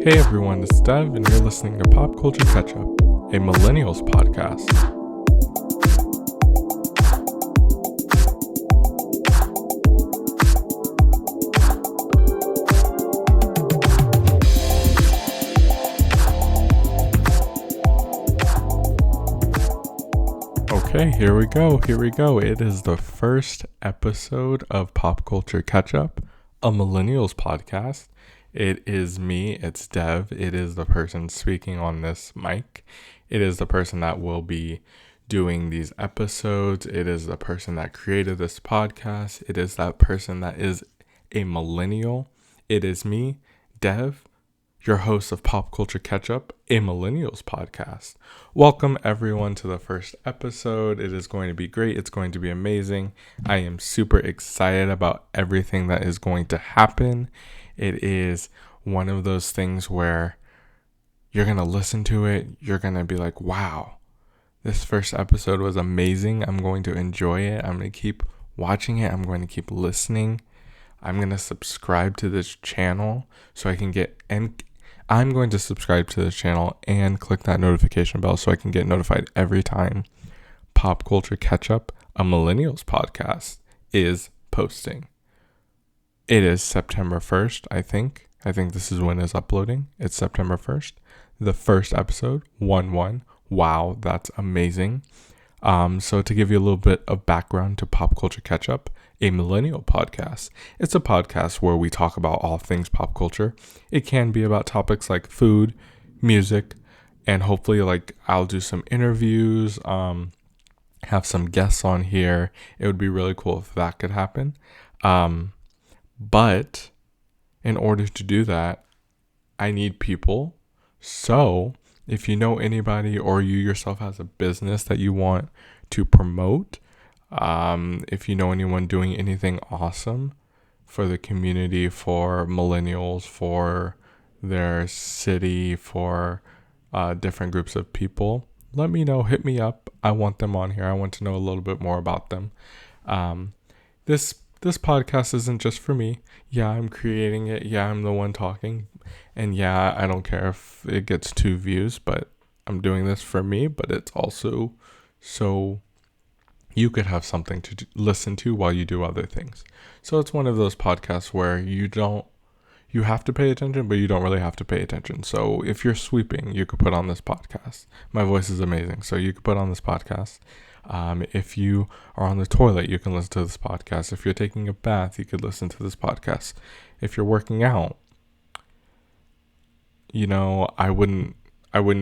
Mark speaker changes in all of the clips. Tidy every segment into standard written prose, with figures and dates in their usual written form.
Speaker 1: Hey everyone, this is Dev, and you're listening to Pop Culture Ketchup, a Millennials podcast. Okay, here we go. It is the first episode of Pop Culture Ketchup, a Millennials podcast. It is me, it's Dev. It is the person speaking on this mic. It is the person that will be doing these episodes. It is the person that created this podcast. It is that person that is a millennial. It is me, Dev, your host of Pop Culture Ketchup, a Millennials podcast. Welcome everyone to the first episode. It is going to be great. It's going to be amazing. I am super excited about everything that is going to happen. It is one of those things where you're going to listen to it. You're going to be like, wow, this first episode was amazing. I'm going to enjoy it. I'm going to keep watching it. I'm going to keep listening. I'm going to subscribe to this channel so I can I'm going to subscribe to this channel and click that notification bell so I can get notified every time Pop Culture Ketchup, a Millennials podcast, is posting. It is September 1st, I think. I think this is when it's uploading. It's September 1st. The first episode, 1-1. Wow, that's amazing. So to give you a little bit of background to Pop Culture Ketchup, a millennial podcast. It's a podcast where we talk about all things pop culture. It can be about topics like food, music, and hopefully I'll do some interviews, have some guests on here. It would be really cool if that could happen. But in order to do that, I need people. So if you know anybody or you yourself has a business that you want to promote, if you know anyone doing anything awesome for the community, for millennials, for their city, for different groups of people, let me know. Hit me up. I want them on here. I want to know a little bit more about them. This podcast isn't just for me. Yeah, I'm creating it. Yeah, I'm the one talking. And yeah, I don't care if it gets 2 views, but I'm doing this for me. But it's also so you could have something to listen to while you do other things. So it's one of those podcasts where you have to pay attention, but you don't really have to pay attention. So if you're sweeping, you could put on this podcast. My voice is amazing, so you could put on this podcast. If you are on the toilet, you can listen to this podcast. If you're taking a bath, you could listen to this podcast. If you're working out, I wouldn't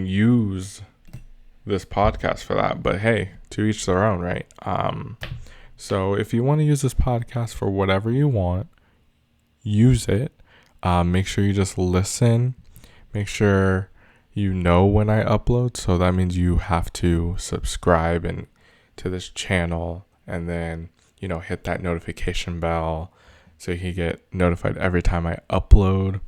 Speaker 1: use this podcast for that, but hey, to each their own, right? So if you want to use this podcast for whatever you want, use it. Make sure you just listen. Make sure you know when I upload. So that means you have to subscribe to this channel and then, hit that notification bell so you can get notified every time I upload.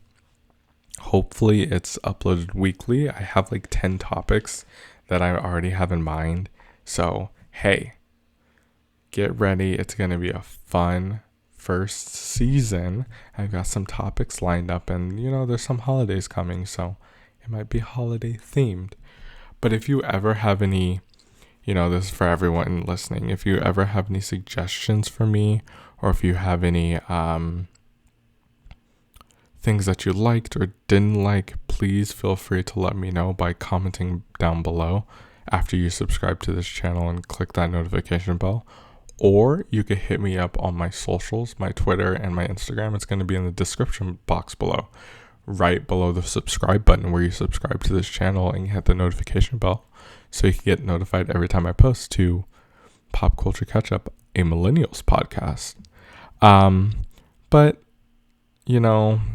Speaker 1: Hopefully it's uploaded weekly. I have 10 topics that I already have in mind. So, hey, get ready. It's going to be a fun first season. I've got some topics lined up and, there's some holidays coming, so it might be holiday themed. But if you ever have any, this is for everyone listening, if you ever have any suggestions for me, or if you have any things that you liked or didn't like, please feel free to let me know by commenting down below after you subscribe to this channel and click that notification bell. Or you could hit me up on my socials, my Twitter and my Instagram. It's going to be in the description box below, right below the subscribe button where you subscribe to this channel and hit the notification bell so you can get notified every time I post to Pop Culture Ketchup, a Millennials podcast. But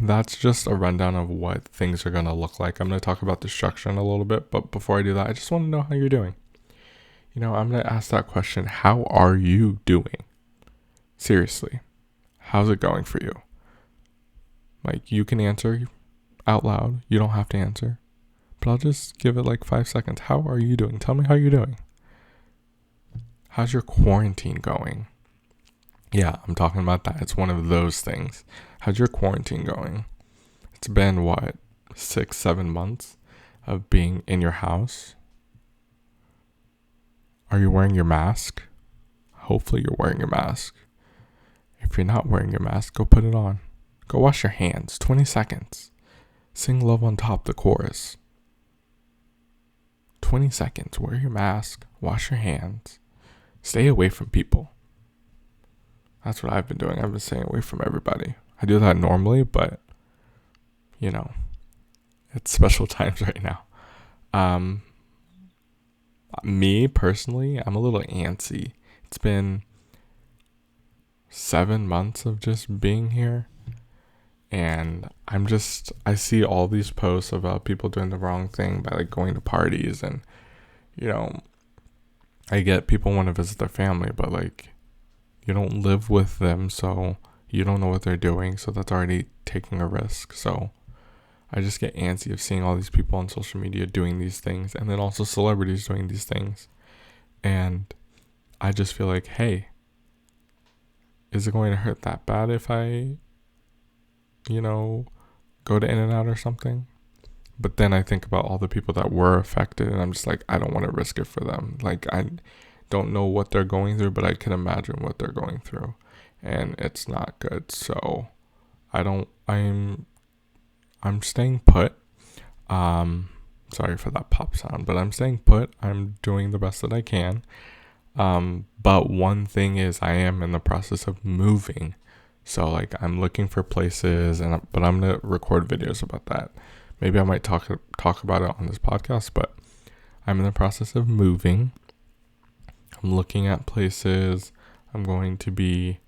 Speaker 1: that's just a rundown of what things are going to look like. I'm going to talk about the structure in a little bit, but before I do that, I just want to know how you're doing. I'm going to ask that question. How are you doing? Seriously, how's it going for you? You can answer out loud. You don't have to answer, but I'll just give it 5 seconds. How are you doing? Tell me how you're doing. How's your quarantine going? Yeah, I'm talking about that. It's one of those things. How's your quarantine going? It's been 6-7 months of being in your house? Are you wearing your mask? Hopefully you're wearing your mask. If you're not wearing your mask, go put it on. Go wash your hands. 20 seconds. Sing Love on Top, the chorus. 20 seconds. Wear your mask. Wash your hands. Stay away from people. That's what I've been doing. I've been staying away from everybody. I do that normally, but, it's special times right now. Me, personally, I'm a little antsy. It's been 7 months of just being here. And I see all these posts about people doing the wrong thing by going to parties. And, I get people want to visit their family, but you don't live with them. So you don't know what they're doing. So that's already taking a risk. So I just get antsy of seeing all these people on social media doing these things. And then also celebrities doing these things. And I just feel like, hey, is it going to hurt that bad if I, go to In-N-Out or something? But then I think about all the people that were affected, and I'm just like, I don't want to risk it for them. I don't know what they're going through, but I can imagine what they're going through, and it's not good. So I'm staying put. Sorry for that pop sound, but I'm staying put. I'm doing the best that I can. But one thing is, I am in the process of moving. So I'm looking for places, but I'm gonna record videos about that. Maybe I might talk about it on this podcast. But I'm in the process of moving. I'm looking at places. I'm going to be,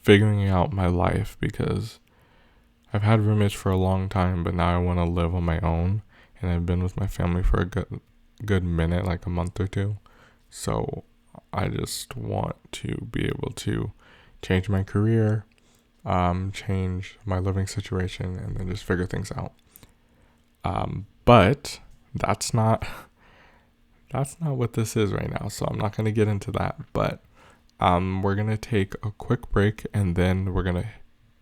Speaker 1: figuring out my life, because I've had roommates for a long time, but now I want to live on my own. And I've been with my family for a good minute, like a month or two. So I just want to be able to change my career, change my living situation, and then just figure things out. But that's not what this is right now. So I'm not going to get into that, but we're going to take a quick break, and then we're going to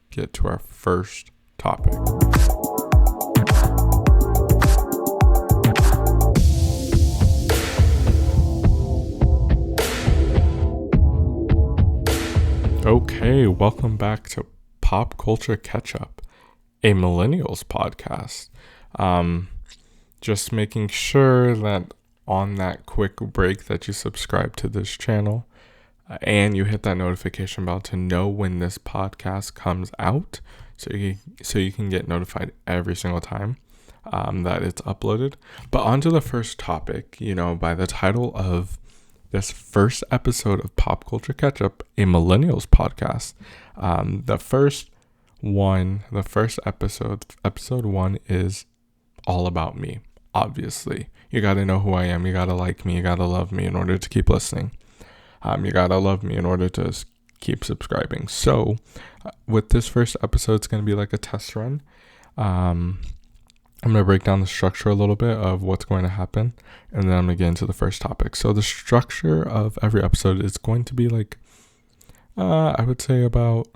Speaker 1: get to our first topic. Okay, welcome back to Pop Culture Ketchup, a Millennials podcast. Just making sure that on that quick break that you subscribe to this channel, and you hit that notification bell to know when this podcast comes out, so you can get notified every single time that it's uploaded. But on to the first topic. By the title of this first episode of Pop Culture Ketchup, a Millennials podcast, the first episode 1 is all about me. Obviously, you got to know who I am. You got to like me. You got to love me in order to keep listening. You got to love me in order to keep subscribing. So with this first episode, it's going to be like a test run. I'm going to break down the structure a little bit of what's going to happen, and then I'm going to get into the first topic. So the structure of every episode is going to be I would say about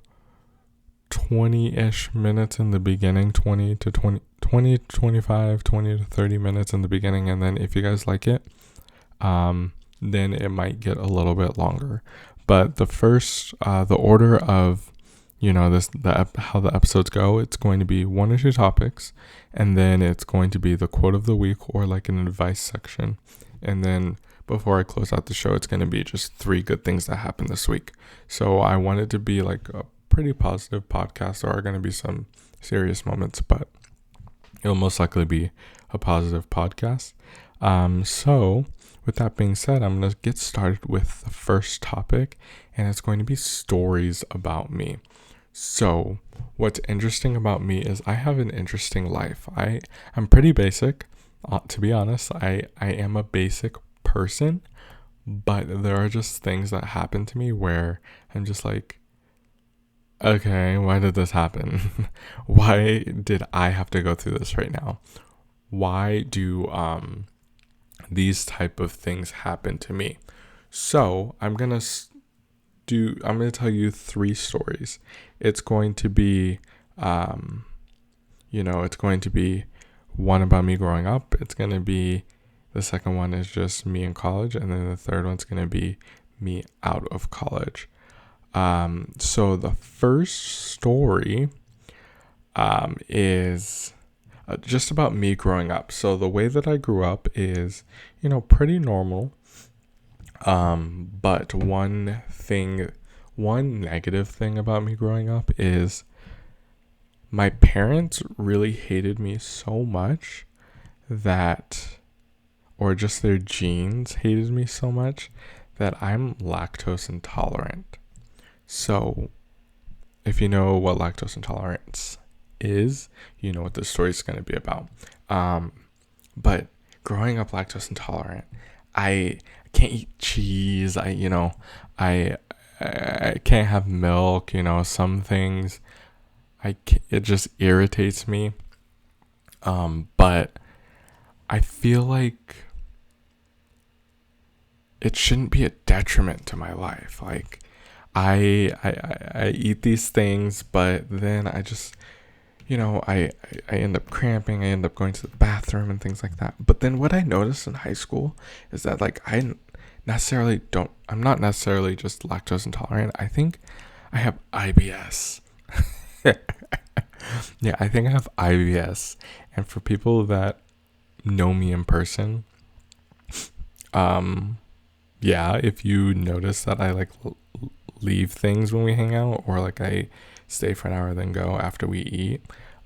Speaker 1: 20-ish minutes in the beginning, 20 to 25, 20 to 30 minutes in the beginning. And then if you guys like it, then it might get a little bit longer. But the first, the order of, how the episodes go, it's going to be 1 or 2 topics, and then it's going to be the quote of the week or an advice section. And then before I close out the show, it's going to be just 3 good things that happened this week. So I want it to be a pretty positive podcast. There are going to be some serious moments, but it'll most likely be a positive podcast. So with that being said, I'm going to get started with the first topic, and it's going to be stories about me. So what's interesting about me is I have an interesting life. I'm pretty basic, to be honest. I am a basic person, but there are just things that happen to me where I'm just okay, why did this happen? Why did I have to go through this right now? Why do these type of things happen to me? So I'm gonna tell you 3 stories. It's going to be it's going to be one about me growing up. It's going to be, the second one is just me in college. And then the third one's going to be me out of college. So the first story is just about me growing up. So the way that I grew up is, pretty normal. But one negative thing about me growing up is my parents really hated me so much or just their genes hated me so much that I'm lactose intolerant. So if you know what lactose intolerance is, you know what this story is going to be about. But growing up lactose intolerant, I can't eat cheese. I can't have milk. Some things it just irritates me. But I feel like it shouldn't be a detriment to my life. Like I eat these things, but then I just, I end up cramping. I end up going to the bathroom and things like that. But then what I noticed in high school is that I'm not necessarily just lactose intolerant. I think I have IBS. Yeah, I think I have IBS. And for people that know me in person, if you notice that I leave things when we hang out, or I stay for an hour then go after we eat,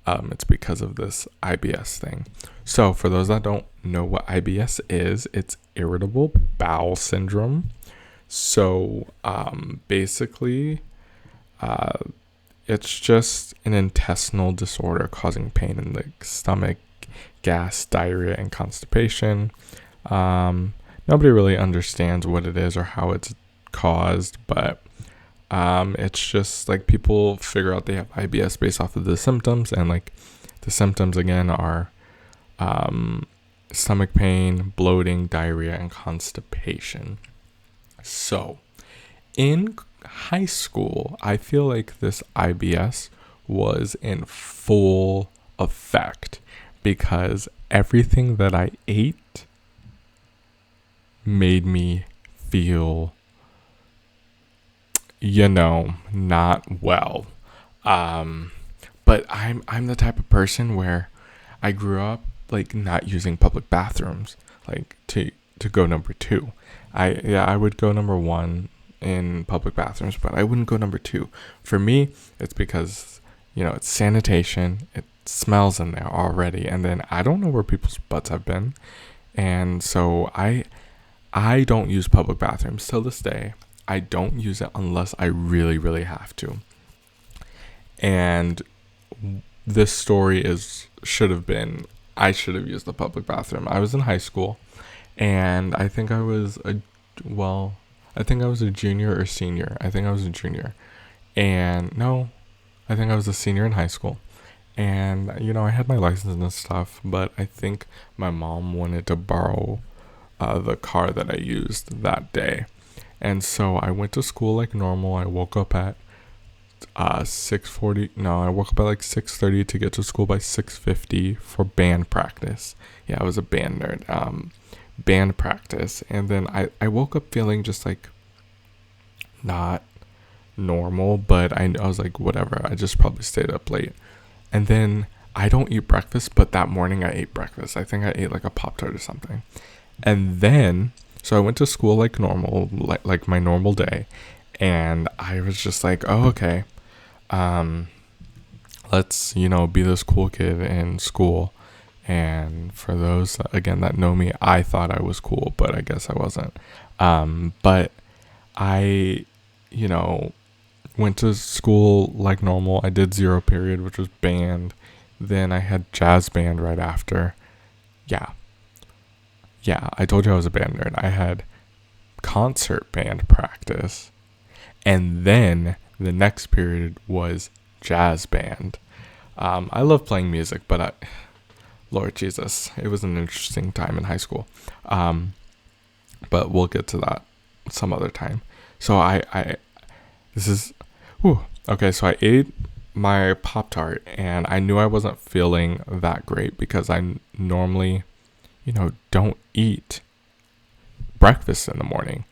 Speaker 1: it's because of this IBS thing. So for those that don't know what IBS is, it's irritable bowel syndrome. So basically it's just an intestinal disorder causing pain in the stomach, gas, diarrhea, and constipation. Nobody really understands what it is or how it's caused, but it's just people figure out they have IBS based off of the symptoms, and the symptoms again are stomach pain, bloating, diarrhea, and constipation. So in high school, I feel like this IBS was in full effect because everything that I ate made me feel, not well. But I'm the type of person where I grew up not using public bathrooms to go number 2. I would go number 1 in public bathrooms, but I wouldn't go number 2. For me, it's because it's sanitation. It smells in there already, and then I don't know where people's butts have been, and so I don't use public bathrooms till this day. I don't use it unless I really, really have to. And this story I should have used the public bathroom. I was in high school, and I think I was a junior or senior. I think I was a junior. And no, I think I was a senior in high school. And, I had my license and stuff, but I think my mom wanted to borrow the car that I used that day. And so I went to school like normal. I woke up at 6:40. No, I woke up at 6:30 to get to school by 6:50 for band practice. Yeah, I was a band nerd. Band practice. And then I woke up feeling just not normal, but I was whatever. I just probably stayed up late. And then I don't eat breakfast, but that morning I ate breakfast. I think I ate a Pop-Tart or something. And then, so I went to school like normal, like my normal day. And I was just oh, okay. Let's, be this cool kid in school. And for those, again, that know me, I thought I was cool, but I guess I wasn't. But I, went to school like normal. I did 0 period, which was band. Then I had jazz band right after. Yeah, I told you I was a band nerd. I had concert band practice. And then the next period was jazz band. I love playing music, but Lord Jesus, it was an interesting time in high school. But we'll get to that some other time. So okay, so I ate my Pop-Tart, and I knew I wasn't feeling that great because I normally, don't eat breakfast in the morning.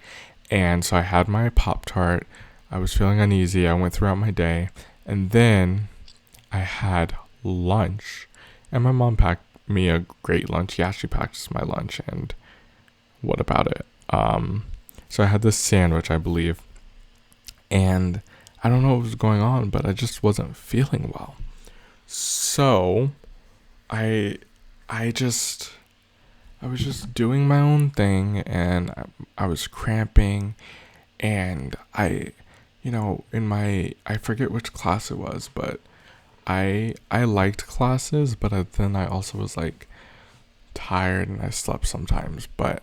Speaker 1: And so I had my Pop-Tart. I was feeling uneasy. I went throughout my day, and then I had lunch, and my mom packed me a great lunch. Yeah, she packed my lunch, and what about it? So I had this sandwich, I believe, and I don't know what was going on, but I just wasn't feeling well. So I was just doing my own thing, and I was cramping, and I forget which class it was, but I liked classes, but then I also was like tired and I slept sometimes. But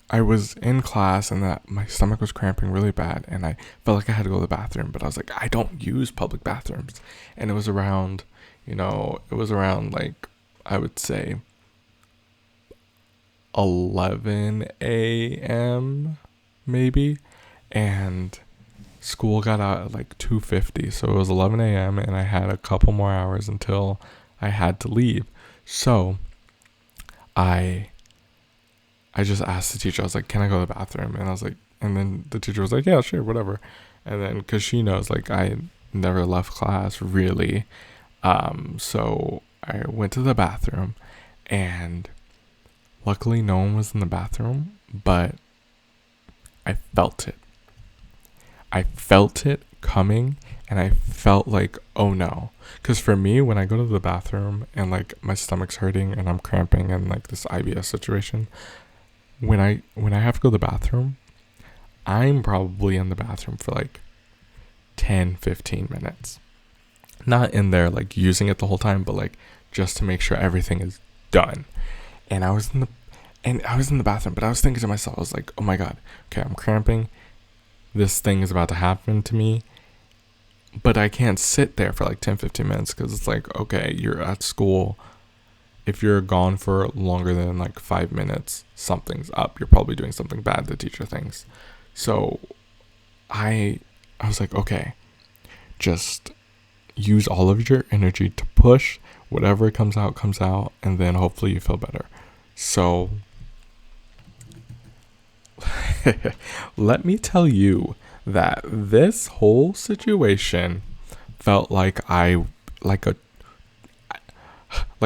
Speaker 1: I was in class, and that my stomach was cramping really bad, and I felt like I had to go to the bathroom, but I was like, I don't use public bathrooms. And it was around, like, I would say 11 a.m. maybe, and school got out at like 2:50, so it was 11 a.m. and I had a couple more hours until I had to leave. So I just asked the teacher, I was like, can I go to the bathroom? And I was like, and then the teacher was like, yeah, sure, whatever. And then, because she knows, like, I never left class, really. So I went to the bathroom, and luckily no one was in the bathroom, but I felt it. I felt it coming, and I felt like, oh no. Because for me, when I go to the bathroom, and, like, my stomach's hurting, and I'm cramping, and, like, this IBS situation, when I have to go to the bathroom, I'm probably in the bathroom for like 10-15 minutes. Not in there like using it the whole time, but like just to make sure everything is done. And I was in the bathroom, but I was thinking to myself, I was like, oh my god, okay, I'm cramping. This thing is about to happen to me. But I can't sit there for like 10-15 minutes, because it's like, okay, you're at school. If you're gone for longer than like 5 minutes, something's up. You're probably doing something bad, the teacher thinks. So I was like, okay, just use all of your energy to push. Whatever comes out, and then hopefully you feel better. So let me tell you that this whole situation felt like a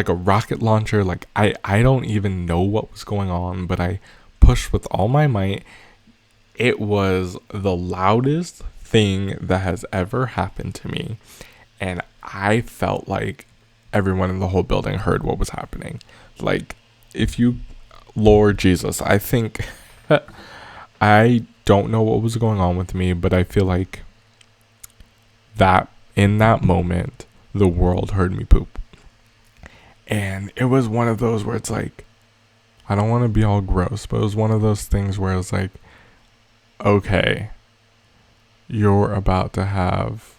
Speaker 1: rocket launcher. Like I don't even know what was going on, but I pushed with all my might. It was the loudest thing that has ever happened to me, and I felt like everyone in the whole building heard what was happening. Like, Lord Jesus, I think I don't know what was going on with me, but I feel like that in that moment the world heard me poop. And it was one of those where it's like, I don't want to be all gross, but it was one of those things where it's like, okay, you're about to have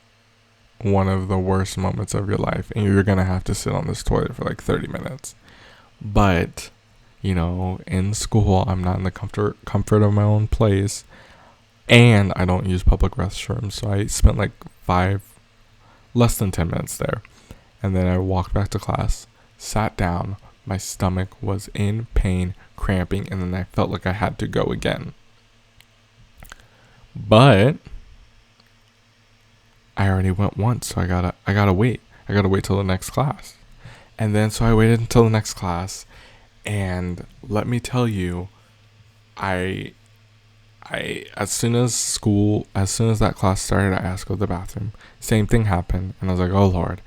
Speaker 1: one of the worst moments of your life, and you're going to have to sit on this toilet for like 30 minutes. But, in school, I'm not in the comfort of my own place, and I don't use public restrooms. So I spent like less than 10 minutes there. And then I walked back to class, sat down, my stomach was in pain, cramping, and then I felt like I had to go again. But I already went once, so I gotta wait. I gotta wait till the next class. And then so I waited until the next class, and let me tell you, I as soon as that class started, I asked to go to the bathroom. Same thing happened, and I was like, oh Lord.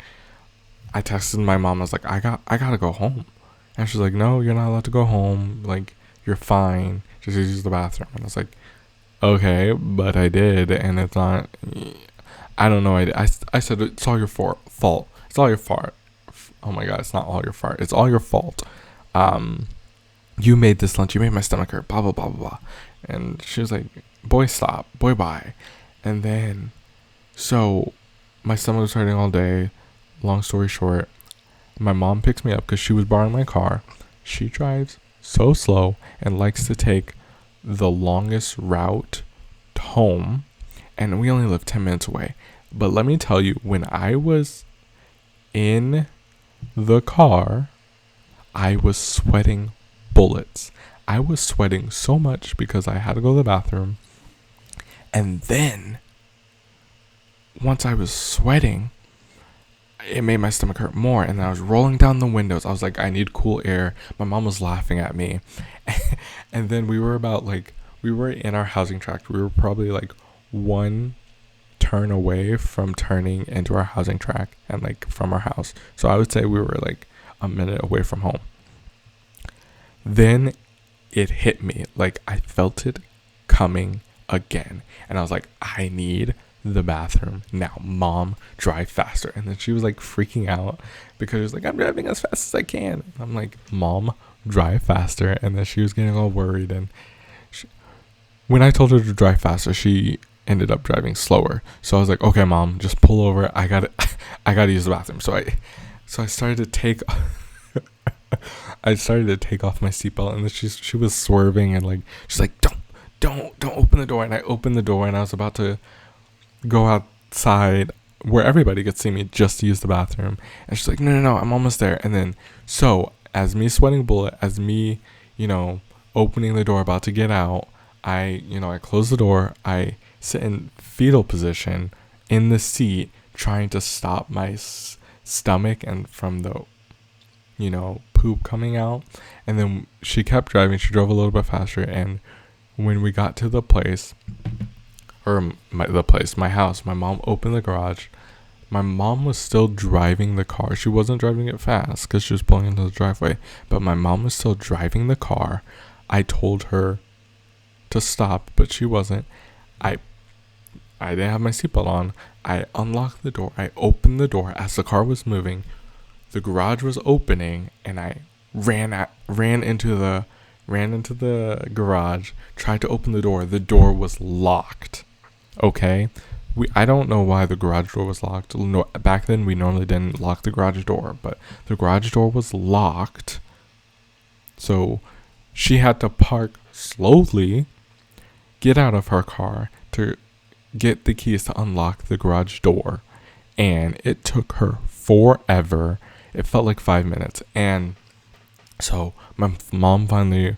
Speaker 1: I texted my mom. I was like, I gotta go home. And she's like, no, you're not allowed to go home. Like, you're fine. Just use the bathroom. And I was like, okay, but I did, and it's not. I don't know. I said it's all your fault. It's all your fault. Oh my god, it's not all your fault. It's all your fault. You made this lunch. You made my stomach hurt. Blah blah blah blah blah. And she was like, boy, stop. Boy, bye. And then, so my stomach was hurting all day. Long story short, my mom picks me up because she was borrowing my car. She drives so slow and likes to take the longest route home, and we only live 10 minutes away. But let me tell you, when I was in the car, I was sweating bullets. I was sweating so much because I had to go to the bathroom. And then, once I was sweating, it made my stomach hurt more. And I was rolling down the windows. I was like, I need cool air. My mom was laughing at me. And then we were in our housing tract. We were probably like one turn away from turning into our housing tract and like from our house. So I would say we were like a minute away from home. Then it hit me. Like, I felt it coming again. And I was like, I need the bathroom now. Mom, drive faster. And then she was like freaking out because she was like, I'm driving as fast as I can. And I'm like, Mom, drive faster. And then she was getting all worried. And when I told her to drive faster, she ended up driving slower. So I was like, okay, Mom, just pull over. I gotta use the bathroom. So I started to take off my seatbelt, and then she was swerving, and like she's like, don't open the door. And I opened the door, and I was about to go outside where everybody could see me just to use the bathroom. And she's like, no, I'm almost there. And then, so as me sweating bullet, as me, opening the door, about to get out, I close the door. I sit in fetal position in the seat, trying to stop my stomach and from the poop coming out. And then she kept driving. She drove a little bit faster, and when we got to the place, my house, my mom opened the garage. My mom was still driving the car. She wasn't driving it fast because she was pulling into the driveway, but my mom was still driving the car. I told her to stop, but she wasn't. I didn't have my seatbelt on. I unlocked the door. I opened the door as the car was moving. The garage was opening, and I ran into the garage, tried to open the door. The door was locked. Okay? I don't know why the garage door was locked. No, back then we normally didn't lock the garage door, but the garage door was locked. So she had to park slowly, get out of her car to get the keys to unlock the garage door. And it took her forever. It felt like 5 minutes. And so my mom finally,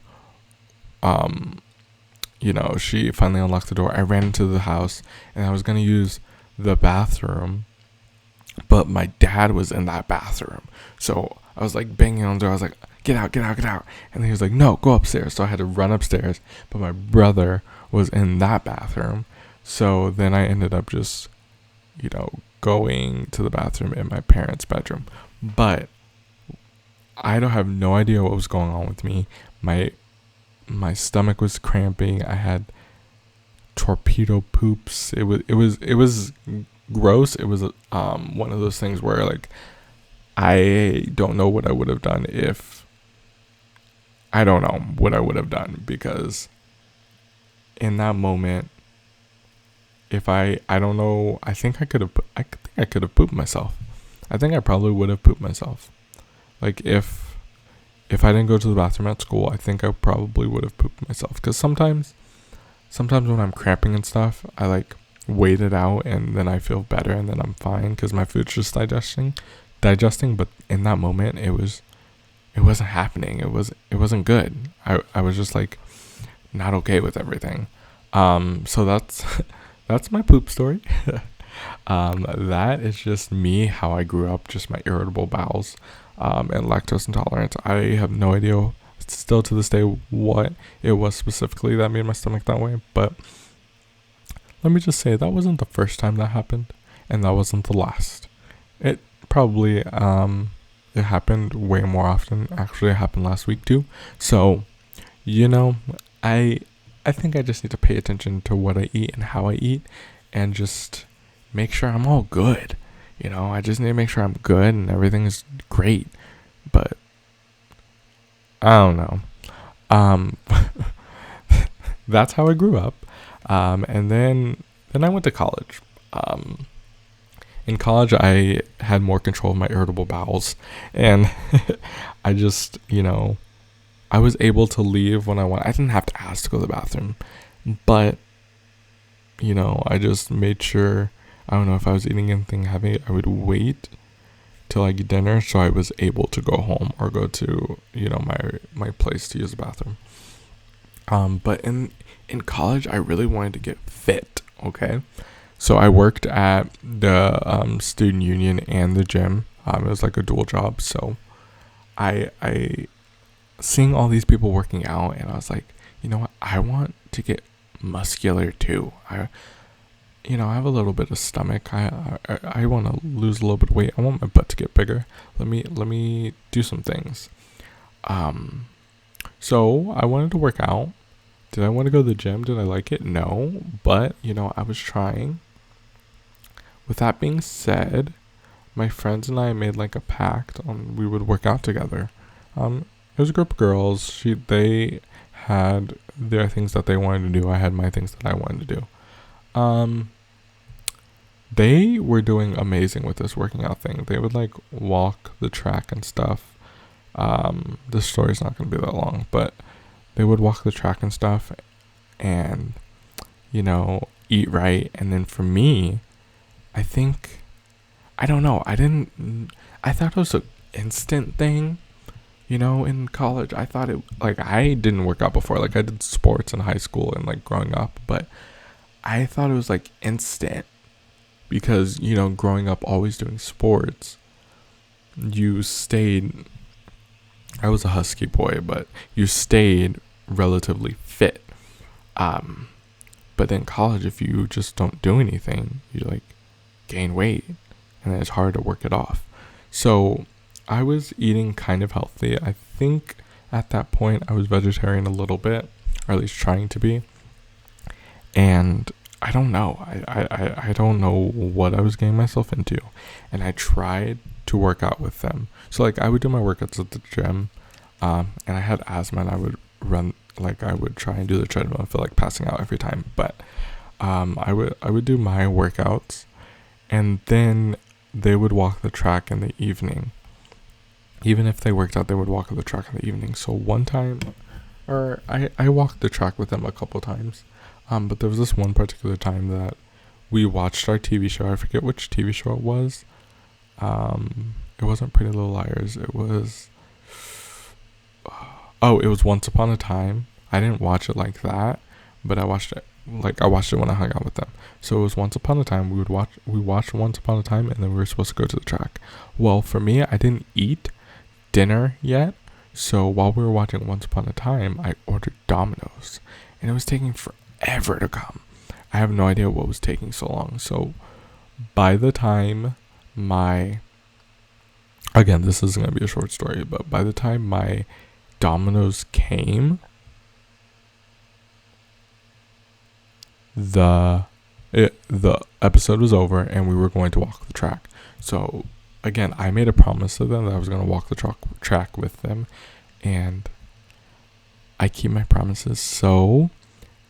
Speaker 1: she finally unlocked the door. I ran into the house, and I was going to use the bathroom, but my dad was in that bathroom. So I was like banging on the door. I was like, get out. And he was like, no, go upstairs. So I had to run upstairs, but my brother was in that bathroom. So then I ended up just, going to the bathroom in my parents' bedroom. But I don't have no idea what was going on with me. My stomach was cramping. I had torpedo poops. It was gross. It was one of those things where like I don't know what I would have done because in that moment, if I don't know, I think I could have pooped myself. I think I probably would have pooped myself. Like if I didn't go to the bathroom at school, I think I probably would have pooped myself. Because sometimes when I'm cramping and stuff, I like wait it out and then I feel better and then I'm fine because my food's just digesting. But in that moment, it wasn't happening. It wasn't good. I was just like not okay with everything. So that's my poop story. That is just me, how I grew up, just my irritable bowels, and lactose intolerance. I have no idea still to this day what it was specifically that made my stomach that way, but let me just say that wasn't the first time that happened, and that wasn't the last. It probably, it happened way more often. Actually, it happened last week too. So, I think I just need to pay attention to what I eat and how I eat and just make sure I'm all good. I just need to make sure I'm good and everything is great. But I don't know. That's how I grew up. And then I went to college. In college, I had more control of my irritable bowels, and I just, I was able to leave when I want. I didn't have to ask to go to the bathroom, but, I just made sure I don't know if I was eating anything heavy, I would wait till I get dinner so I was able to go home or go to, my place to use the bathroom. But in college, I really wanted to get fit, okay? So I worked at the student union and the gym. It was like a dual job. So I seeing all these people working out, and I was like, you know what? I want to get muscular too. I have a little bit of stomach. I want to lose a little bit of weight. I want my butt to get bigger. Let me do some things. So I wanted to work out. Did I want to go to the gym? Did I like it? No. But, I was trying. With that being said, my friends and I made like a pact on we would work out together. It was a group of girls. They had their things that they wanted to do. I had my things that I wanted to do. They were doing amazing with this working out thing. They would like walk the track and stuff. This story's not going to be that long, but they would walk the track and stuff and, eat right. And then for me, I don't know. I thought it was an instant thing, in college. I thought I didn't work out before. Like I did sports in high school and like growing up, but I thought it was like instant because, growing up always doing sports, I was a husky boy, but you stayed relatively fit. But in college, if you just don't do anything, you like gain weight, and then it's hard to work it off. So I was eating kind of healthy. I think at that point I was vegetarian a little bit, or at least trying to be. And I don't know. I don't know what I was getting myself into. And I tried to work out with them. So like I would do my workouts at the gym, and I had asthma, and I would run, like I would try and do the treadmill. I feel like passing out every time. But I would do my workouts, and then they would walk the track in the evening. Even if they worked out, they would walk the track in the evening. So one time, or I walked the track with them a couple times. But there was this one particular time that we watched our TV show. I forget which TV show it was. It wasn't Pretty Little Liars. It was Once Upon a Time. I didn't watch it like that, but I watched it when I hung out with them. So it was Once Upon a Time. We watched Once Upon a Time, and then we were supposed to go to the track. Well, for me, I didn't eat dinner yet. So while we were watching Once Upon a Time, I ordered Domino's, and it was taking forever to come. I have no idea what was taking so long. So by the time again, this isn't going to be a short story, but by the time my Domino's came, the episode was over and we were going to walk the track. So again, I made a promise to them that I was going to walk the track with them, and I keep my promises. So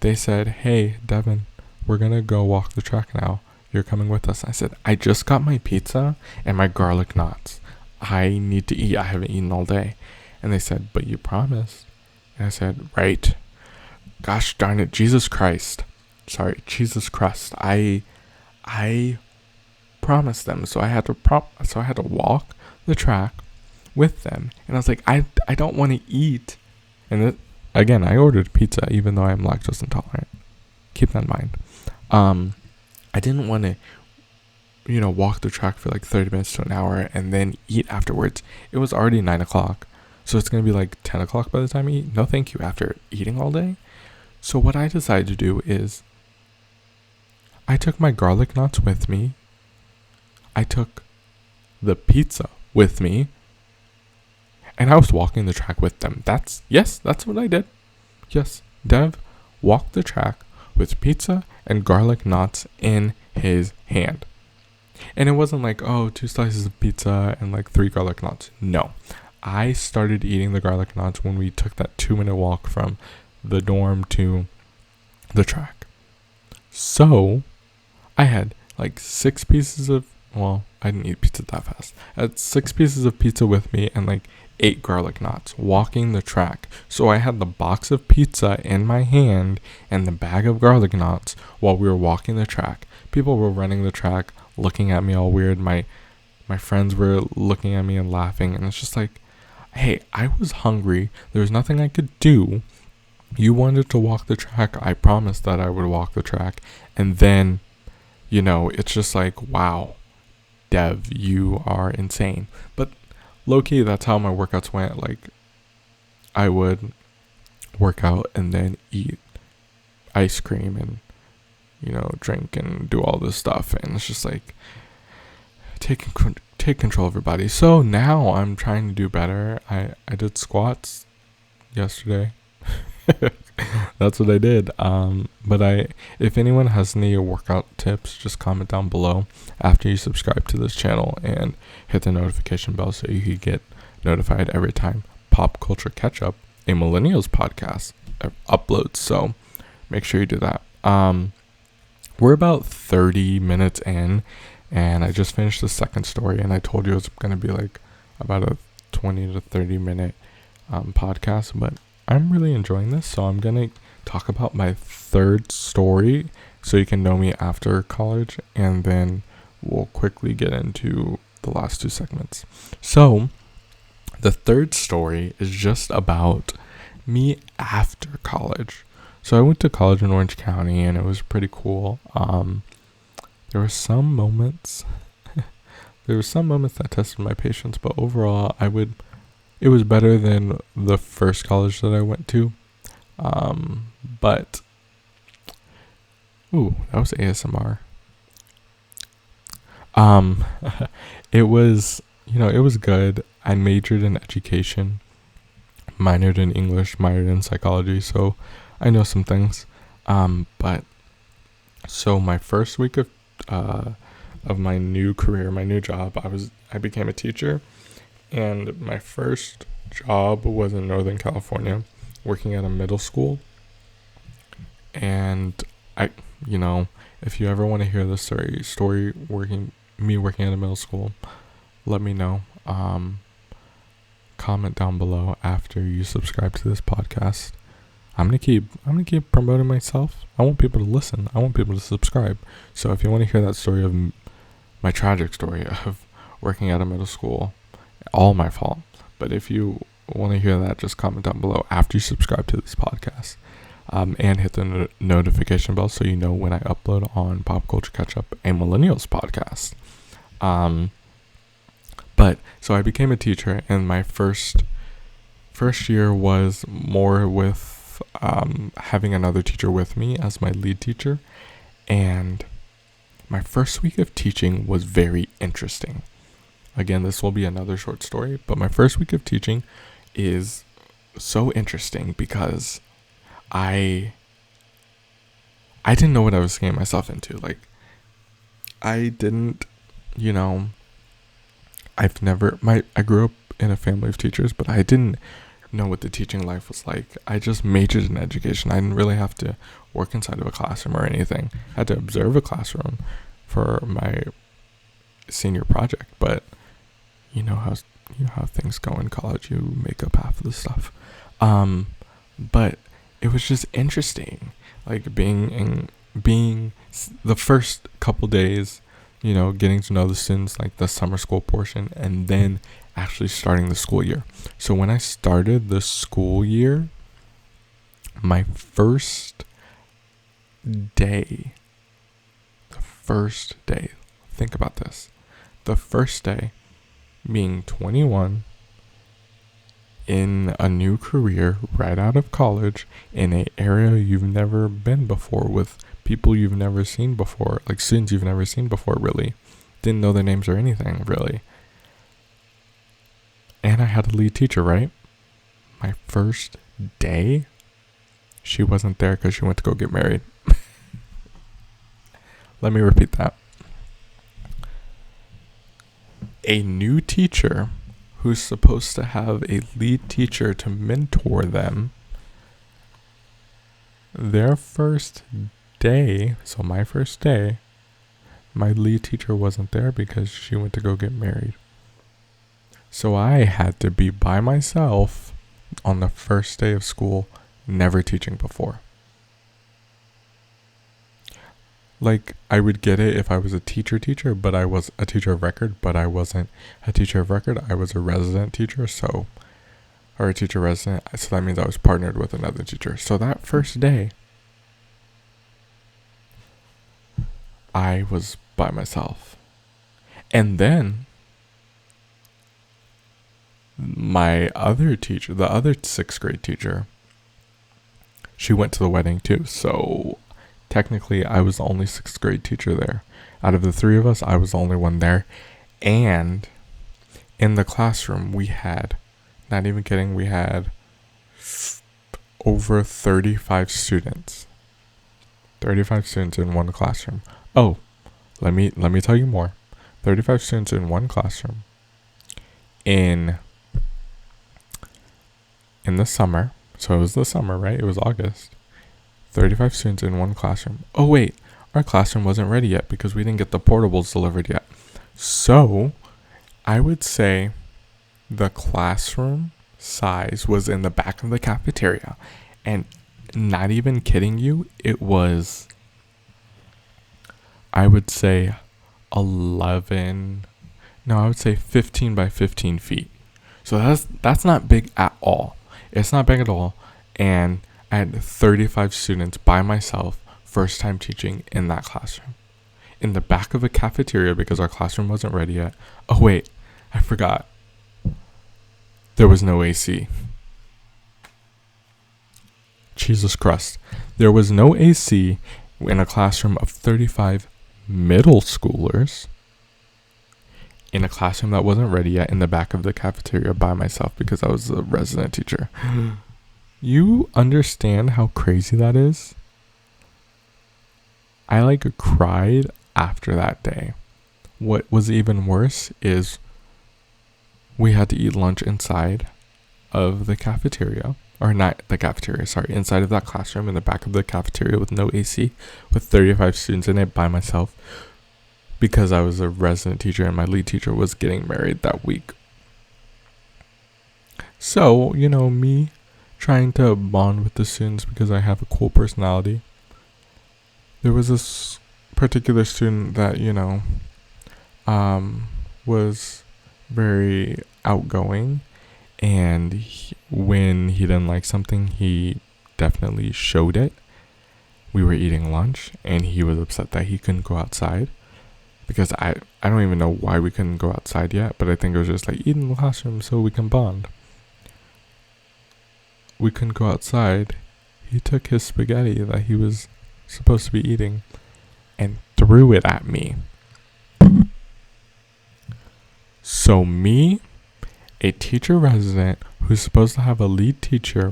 Speaker 1: they said, "Hey, Devin, we're going to go walk the track now. You're coming with us." I said, "I just got my pizza and my garlic knots. I need to eat. I haven't eaten all day." And they said, "But you promised." And I said, "Right. Gosh darn it, Jesus Christ. I promised them." So I had to walk the track with them. And I was like, I don't want to eat. And again, I ordered pizza even though I'm lactose intolerant. Keep that in mind. I didn't want to, walk the track for like 30 minutes to an hour and then eat afterwards. It was already 9 o'clock. So it's going to be like 10 o'clock by the time I eat. No, thank you, after eating all day. So what I decided to do is I took my garlic knots with me. I took the pizza with me. And I was walking the track with them. That's what I did. Yes, Dev walked the track with pizza and garlic knots in his hand. And it wasn't like, 2 slices of pizza and like 3 garlic knots. No. I started eating the garlic knots when we took that 2-minute walk from the dorm to the track. So I had like 6 pieces of, well, I didn't eat pizza that fast. I had 6 pieces of pizza with me and like 8 garlic knots walking the track. So I had the box of pizza in my hand and the bag of garlic knots while we were walking the track. People were running the track, looking at me all weird. My friends were looking at me and laughing, and it's just like, hey, I was hungry. There was nothing I could do. You wanted to walk the track. I promised that I would walk the track. And then, it's just like, wow, Dev, you are insane. But low-key, that's how my workouts went. Like, I would work out and then eat ice cream and, drink and do all this stuff. And it's just like, take control of your body. So now I'm trying to do better. I did squats yesterday. That's what I did. But if anyone has any workout tips, just comment down below after you subscribe to this channel and hit the notification bell so you can get notified every time Pop Culture Ketchup, a Millennials podcast, uploads. So make sure you do that. We're about 30 minutes in, and I just finished the second story, and I told you it was going to be like about a 20 to 30 minute podcast, but I'm really enjoying this, so I'm going to talk about my third story so you can know me after college, and then we'll quickly get into the last 2 segments. So the third story is just about me after college. So I went to college in Orange County, and it was pretty cool. There were some moments that tested my patience, but overall it was better than the first college that I went to. But that was ASMR. It was, it was good. I majored in education, minored in English, minored in psychology, so I know some things. But so my first week of my new career, my new job, I became a teacher, and my first job was in Northern California, working at a middle school. And if you ever want to hear the story working at a middle school, let me know. Comment down below after you subscribe to this podcast. I'm gonna keep promoting myself. I want people to listen. I want people to subscribe. So if you want to hear that story of my tragic story of working at a middle school, all my fault. But if you want to hear that, just comment down below after you subscribe to this podcast, and hit the notification bell so you know when I upload on Pop Culture Ketchup, a Millennials podcast. But so I became a teacher, and my first year was more with having another teacher with me as my lead teacher, and my first week of teaching was very interesting. Again, this will be another short story, but my first week of teaching is so interesting because I didn't know what I was getting myself into. Like, I didn't, I grew up in a family of teachers, but I didn't know what the teaching life was like. I just majored in education. I didn't really have to work inside of a classroom or anything. I had to observe a classroom for my senior project, but you know how things go in college. You make up half of the stuff. But it was just interesting, like being the first couple days, getting to know the students, like the summer school portion, and then actually starting the school year. So when I started the school year, my first day, think about this, the first day, being 21, in a new career, right out of college, in an area you've never been before, with people you've never seen before, like students you've never seen before, really. Didn't know their names or anything, really. And I had a lead teacher, right? My first day, she wasn't there because she went to go get married. Let me repeat that. A new teacher who's supposed to have a lead teacher to mentor them, their first day, so my first day, my lead teacher wasn't there because she went to go get married. So I had to be by myself on the first day of school, never teaching before. Like, I would get it if I was a teacher, but I was a teacher of record, but I wasn't a teacher of record. I was a resident teacher, or a teacher resident. So that means I was partnered with another teacher. So that first day, I was by myself. And then my other teacher, the other 6th grade teacher, she went to the wedding too. So technically, I was the only 6th grade teacher there. Out of the 3 of us, I was the only one there. And in the classroom, we had, not even kidding, we had over 35 students. 35 students in one classroom. Oh, let me tell you more. 35 students in one classroom. In the summer. So it was the summer, right? It was August. 35 students in one classroom. Oh, wait. Our classroom wasn't ready yet because we didn't get the portables delivered yet. So, I would say the classroom size was in the back of the cafeteria. And not even kidding you, it was, I would say, 15 by 15 feet. So that's not big at all. It's not big at all. And I had 35 students by myself, first time teaching in that classroom. In the back of a cafeteria because our classroom wasn't ready yet. Oh wait, I forgot. There was no AC. Jesus Christ. There was no AC in a classroom of 35 middle schoolers. In a classroom that wasn't ready yet, in the back of the cafeteria by myself because I was a resident teacher. You understand how crazy that is? I cried after that day. What was even worse is we had to eat lunch inside of the cafeteria. Or not the cafeteria, sorry. Inside of that classroom in the back of the cafeteria with no AC. With 35 students in it by myself. Because I was a resident teacher and my lead teacher was getting married that week. So, me trying to bond with the students because I have a cool personality. There was this particular student that, was very outgoing. And when he didn't like something, he definitely showed it. We were eating lunch and he was upset that he couldn't go outside. Because I don't even know why we couldn't go outside yet, but I think it was just eat in the classroom so we can bond. We couldn't go outside. He took his spaghetti that he was supposed to be eating and threw it at me. So me, a teacher resident who's supposed to have a lead teacher,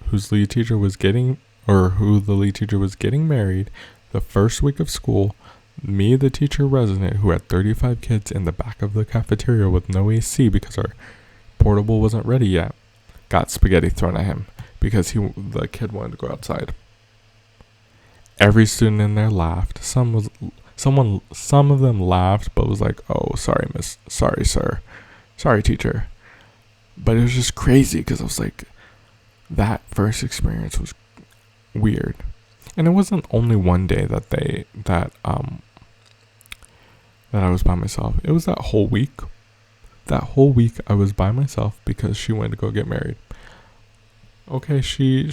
Speaker 1: whose lead teacher was getting, or who the lead teacher was getting married the first week of school, me, the teacher resident who had 35 kids in the back of the cafeteria with no AC because our portable wasn't ready yet, got spaghetti thrown at him because the kid wanted to go outside. Every student in there laughed. Some of them laughed, but was like, "Oh, sorry, miss. Sorry, sir. Sorry, teacher." But it was just crazy because I was like, that first experience was weird. And it wasn't only one day that I was by myself. It was that whole week. That whole week I was by myself because she went to go get married. Okay, she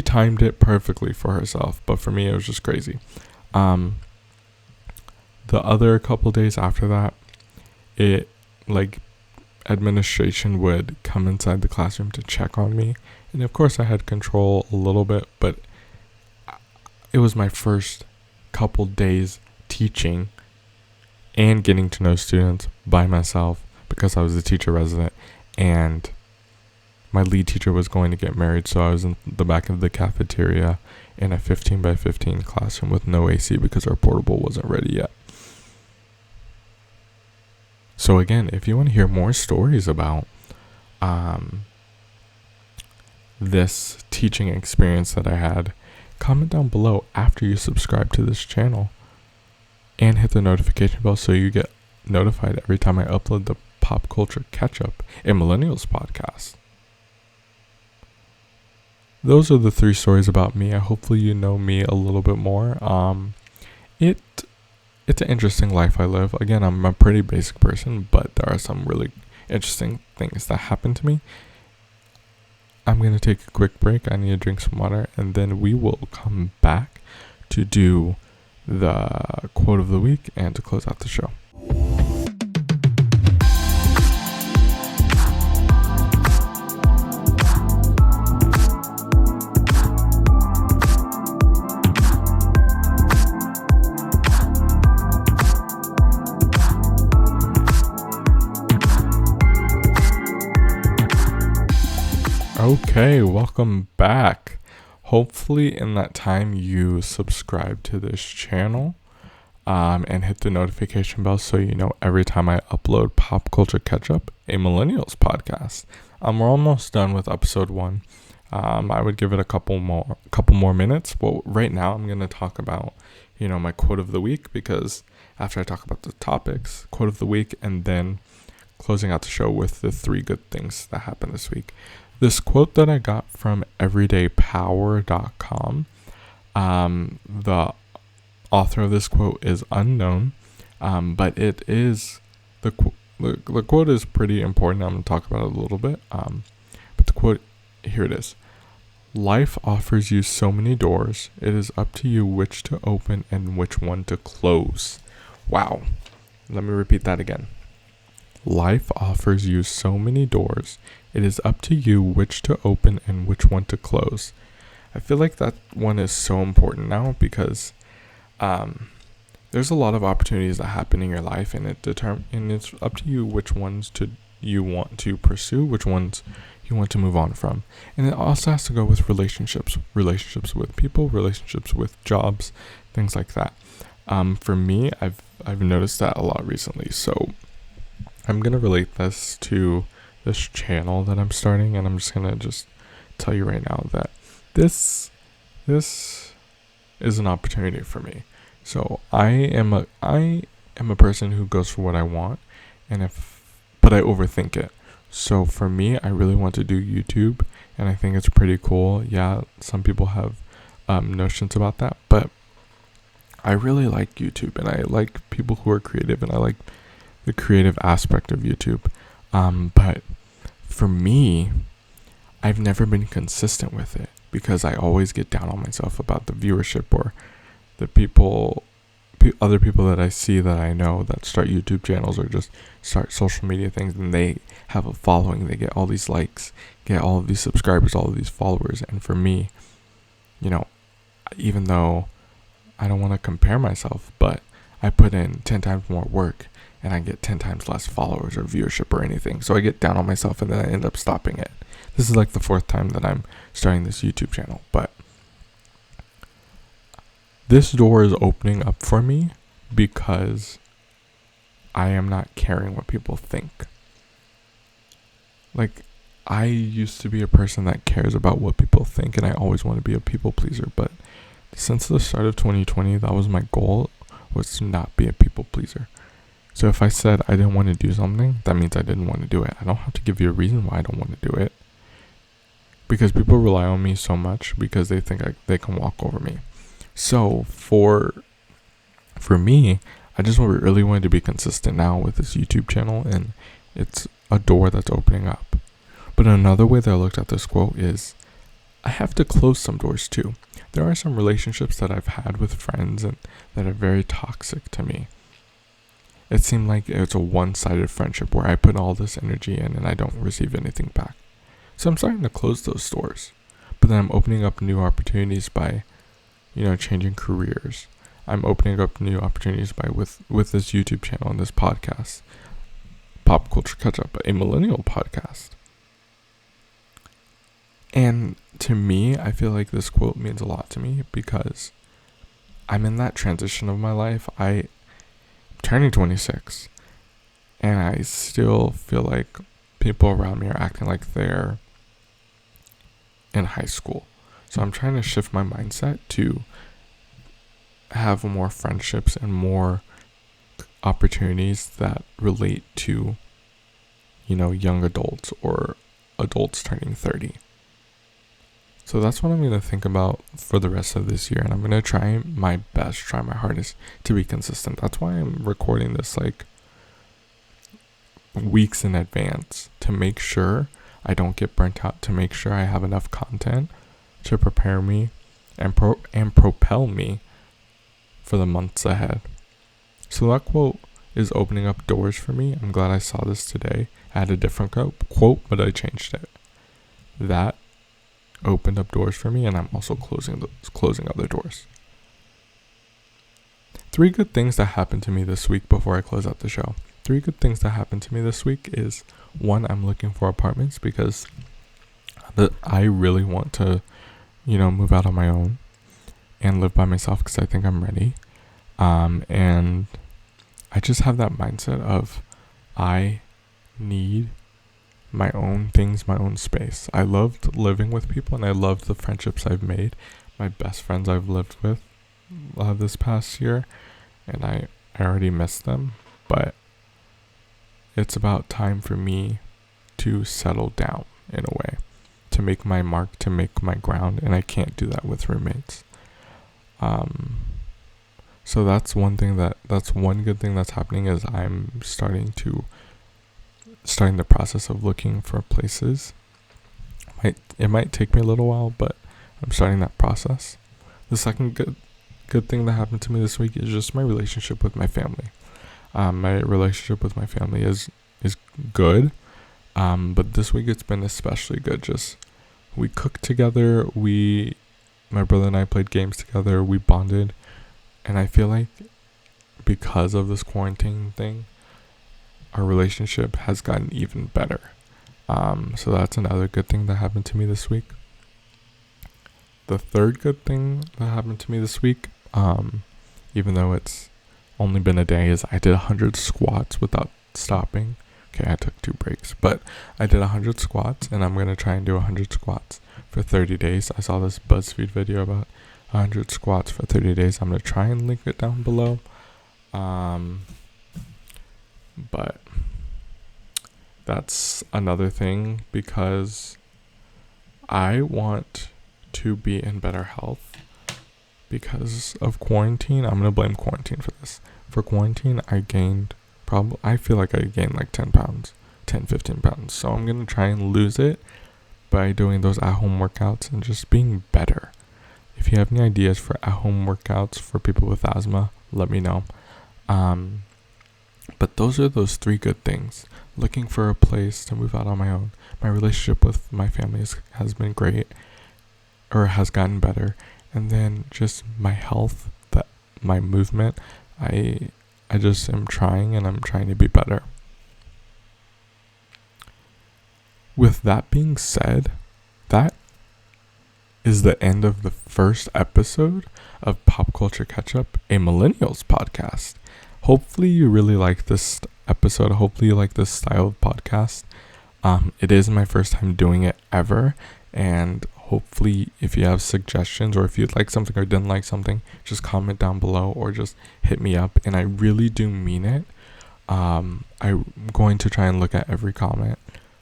Speaker 1: timed it perfectly for herself, but for me it was just crazy. The other couple days after that, administration would come inside the classroom to check on me, and of course I had control a little bit, but it was my first couple days teaching and getting to know students by myself because I was a teacher resident and my lead teacher was going to get married, so I was in the back of the cafeteria in a 15 by 15 classroom with no AC because our portable wasn't ready yet. So again, if you want to hear more stories about this teaching experience that I had, comment down below after you subscribe to this channel. and hit the notification bell so you get notified every time I upload the Pop Culture Ketchup, a Millennials podcast. Those are the 3 stories about me. Hopefully you know me a little bit more. It's an interesting life I live. Again, I'm a pretty basic person, but there are some really interesting things that happen to me. I'm going to take a quick break. I need to drink some water, and then we will come back to do the quote of the week and to close out the show. Okay, welcome back. Hopefully in that time you subscribe to this channel and hit the notification bell so you know every time I upload Pop Culture Ketchup, a Millennials podcast. We're almost done with episode 1. I would give it a couple more minutes. But right now I'm going to talk about, my quote of the week, because after I talk about the topics, quote of the week, and then closing out the show with the 3 good things that happened this week. This quote that I got from everydaypower.com, the author of this quote is unknown, but it is, the quote is pretty important. I'm going to talk about it a little bit, but the quote, here it is. Life offers you so many doors. It is up to you which to open and which one to close. Wow. Let me repeat that again. Life offers you so many doors. It is up to you which to open and which one to close. I feel like that one is so important now because there's a lot of opportunities that happen in your life, and it's up to you which ones you want to pursue, which ones you want to move on from. And it also has to go with relationships with people, relationships with jobs, things like that. For me, I've noticed that a lot recently. So I'm going to relate this to this channel that I'm starting, and I'm just going to tell you right now that this is an opportunity for me. So I am a person who goes for what I want, but I overthink it. So for me, I really want to do YouTube, and I think it's pretty cool. Yeah, some people have notions about that, but I really like YouTube, and I like people who are creative, and I like the creative aspect of YouTube. But for me, I've never been consistent with it because I always get down on myself about the viewership or the other people that I see that I know that start YouTube channels or just start social media things, and they have a following. They get all these likes, get all of these subscribers, all of these followers. And for me, even though I don't want to compare myself, but I put in 10 times more work and I get 10 times less followers or viewership or anything. So I get down on myself and then I end up stopping it. This is like the 4th time that I'm starting this YouTube channel, but this door is opening up for me because I am not caring what people think. Like, I used to be a person that cares about what people think, and I always want to be a people pleaser, but since the start of 2020, that was my goal, was to not be a people pleaser. So if I said I didn't want to do something, that means I didn't want to do it. I don't have to give you a reason why I don't want to do it, because people rely on me so much because they think they can walk over me. So for me, I just really wanted to be consistent now with this YouTube channel, and it's a door that's opening up. But another way that I looked at this quote is I have to close some doors too. There are some relationships that I've had with friends and that are very toxic to me. It seemed like it's a one-sided friendship where I put all this energy in and I don't receive anything back. So I'm starting to close those doors. But then I'm opening up new opportunities by, changing careers. I'm opening up new opportunities with this YouTube channel and this podcast, Pop Culture Ketchup, a Millennial podcast. And to me, I feel like this quote means a lot to me because I'm in that transition of my life. I'm turning 26, and I still feel like people around me are acting like they're in high school. So I'm trying to shift my mindset to have more friendships and more opportunities that relate to, young adults or adults turning 30. So that's what I'm going to think about for the rest of this year. And I'm going to try my best, try my hardest to be consistent. That's why I'm recording this weeks in advance, to make sure I don't get burnt out, to make sure I have enough content to prepare me and propel me for the months ahead. So that quote is opening up doors for me. I'm glad I saw this today. I had a different quote, but I changed it. That opened up doors for me, and I'm also closing other doors. 3 good things that happened to me this week before I close out the show. 3 good things that happened to me this week is, 1, I'm looking for apartments because I really want to, move out on my own and live by myself because I think I'm ready. And I just have that mindset of I need my own things, my own space. I loved living with people, and I loved the friendships I've made, my best friends I've lived with this past year, and I already miss them, but it's about time for me to settle down in a way, to make my mark, to make my ground, and I can't do that with roommates. So that's one good thing that's happening, is I'm starting the process of looking for places. It might take me a little while, but I'm starting that process. The second good thing that happened to me this week is just my relationship with my family. My relationship with my family is good, but this week it's been especially good. Just we cooked together, my brother and I played games together, we bonded, and I feel like because of this quarantine thing, our relationship has gotten even better. So that's another good thing that happened to me this week. The third good thing that happened to me this week, even though it's only been a day, is I did 100 squats without stopping. Okay, I took 2 breaks, but I did 100 squats, and I'm going to try and do 100 squats for 30 days. I saw this BuzzFeed video about 100 squats for 30 days. I'm going to try and link it down below. But that's another thing, because I want to be in better health because of quarantine. I'm going to blame quarantine for this. For quarantine, I feel like I gained like 10 pounds, 15 pounds. So I'm going to try and lose it by doing those at-home workouts and just being better. If you have any ideas for at-home workouts for people with asthma, let me know. But those are those 3 good things. Looking for a place to move out on my own. My relationship with my family has been great, or has gotten better. And then just my health, my movement. I just am trying, and I'm trying to be better. With that being said, that is the end of the first episode of Pop Culture Ketchup, a Millennials podcast. Hopefully you really like this episode. Hopefully you like this style of podcast. It is my first time doing it ever, and hopefully if you have suggestions, or if you'd like something or didn't like something, just comment down below or just hit me up. And I really do mean it. I'm going to try and look at every comment.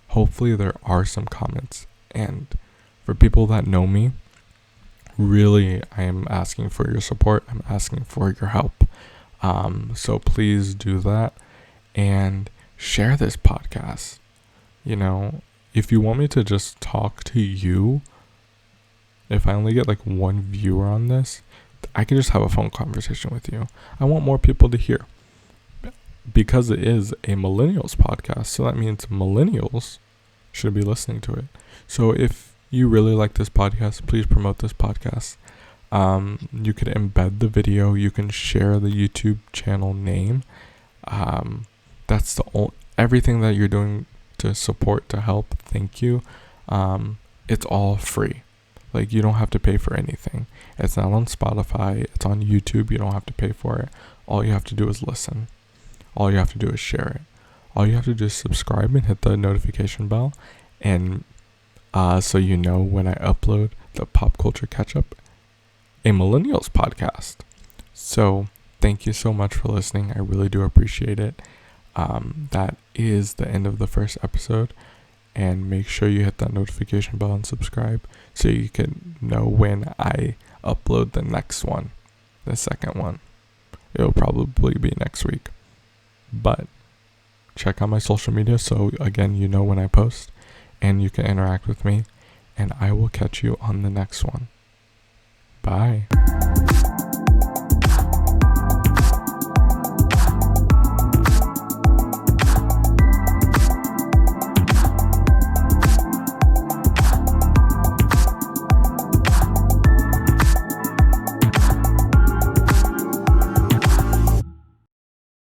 Speaker 1: Hopefully there are some comments, and for people that know me, really I am asking for your support. I'm asking for your help. So please do that and share this podcast. If you want me to just talk to you, if I only get like 1 viewer on this, I can just have a phone conversation with you. I want more people to hear, because it is a Millennials podcast. So that means millennials should be listening to it. So if you really like this podcast, please promote this podcast. You could embed the video. You can share the YouTube channel name. That's everything that you're doing to support, to help. Thank you. It's all free. Like, you don't have to pay for anything. It's not on Spotify. It's on YouTube. You don't have to pay for it. All you have to do is listen. All you have to do is share it. All you have to do is subscribe and hit the notification bell. And so you know when I upload the Pop Culture Ketchup, a Millennials podcast. So Thank you so much for listening. I really do appreciate it. That is the end of the first episode. And make sure you hit that notification bell and subscribe so you can know when I upload the next one, the second one. It'll probably be next week. But check out my social media so, again, you know when I post and you can interact with me. And I will catch you on the next one. Bye.